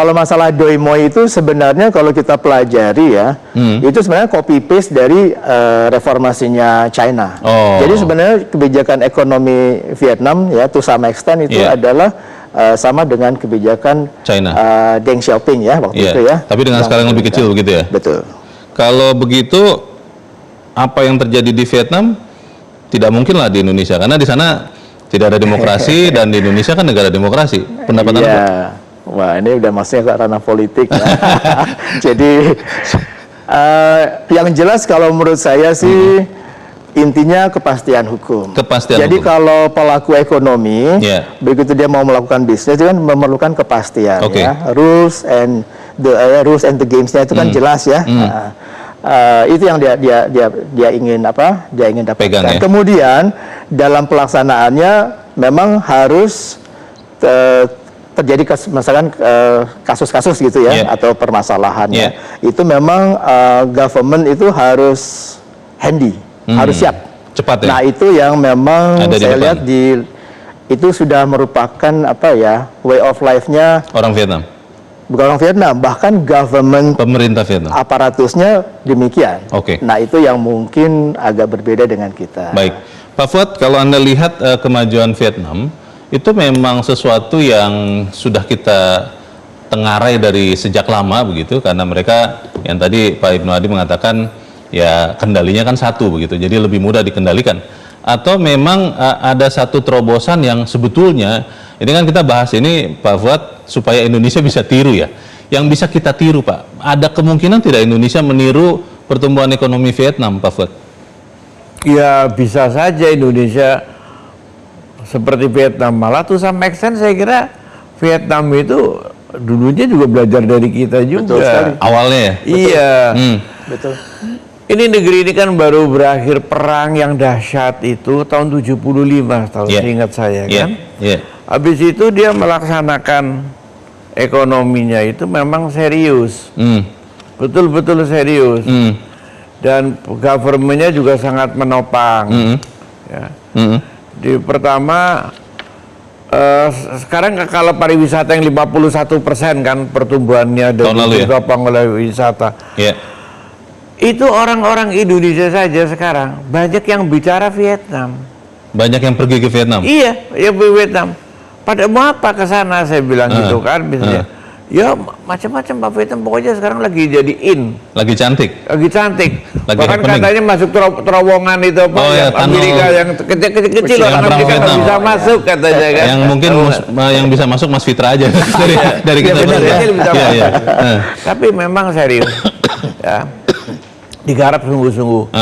kalau masalah doi moi itu sebenarnya kalau kita pelajari ya, itu sebenarnya copy paste dari reformasinya China. Jadi sebenarnya kebijakan ekonomi Vietnam ya, to some extent itu adalah sama dengan kebijakan China, Deng Xiaoping ya waktu itu ya. Tapi dengan skala yang lebih kecil begitu ya. Betul. Kalau begitu, apa yang terjadi di Vietnam tidak mungkin lah di Indonesia, karena di sana tidak ada demokrasi dan di Indonesia kan negara demokrasi. Pendapat Anda? Wah, ini udah masuknya ke ranah politik ya. Jadi yang jelas kalau menurut saya sih intinya kepastian hukum. Jadi kalau pelaku ekonomi begitu dia mau melakukan bisnis itu kan memerlukan kepastian ya. Rules and the games-nya itu kan jelas ya. Itu yang dia ingin apa? Dia ingin dapatkan. Kemudian dalam pelaksanaannya memang harus terjadi misalkan kasus-kasus gitu ya, atau permasalahannya itu memang government itu harus handy, harus siap, cepat ya. Nah itu yang memang saya lihat itu sudah merupakan apa ya, way of life-nya orang Vietnam. Bukan orang Vietnam, bahkan government, pemerintah Vietnam, aparatusnya demikian. Nah itu yang mungkin agak berbeda dengan kita. Baik, Pak Fuad, kalau Anda lihat kemajuan Vietnam itu memang sesuatu yang sudah kita tengarai dari sejak lama begitu, karena mereka yang tadi Pak Ibnu Adi mengatakan ya kendalinya kan satu begitu, jadi lebih mudah dikendalikan. Atau memang ada satu terobosan yang sebetulnya, ini kan kita bahas ini Pak Fuad supaya Indonesia bisa tiru ya, yang bisa kita tiru Pak. Ada kemungkinan tidak Indonesia meniru pertumbuhan ekonomi Vietnam Pak Fuad? Ya bisa saja Indonesia seperti Vietnam, malah tuh sama extent saya kira Vietnam itu dulunya juga belajar dari kita juga. Betul sekali. Awalnya ya? Iya. Betul. Ini negeri ini kan baru berakhir perang yang dahsyat itu tahun 75 tahun seingat saya kan. Habis itu dia melaksanakan ekonominya itu memang serius. Betul-betul serius. Dan governmentnya juga sangat menopang. Ya. Di pertama sekarang kalau pariwisata yang 51% kan pertumbuhannya ditopang oleh wisata. Itu orang-orang Indonesia saja sekarang banyak yang bicara Vietnam. Banyak yang pergi ke Vietnam. Iya, ya ke Vietnam. Pada mau apa ke sana saya bilang gitu kan misalnya. Ya macam-macam Pak Vietnam, pokoknya sekarang lagi jadi in. Lagi cantik. Lagi cantik. Lagi bahkan happening. Katanya masuk terowongan itu apa yang Amerika yang kecil-kecil orang Amerika nggak bisa masuk katanya kan. Yang mungkin yang bisa masuk Mas Fitra aja dari kita berdua. Tapi memang serius. Ya. Digarap sungguh-sungguh.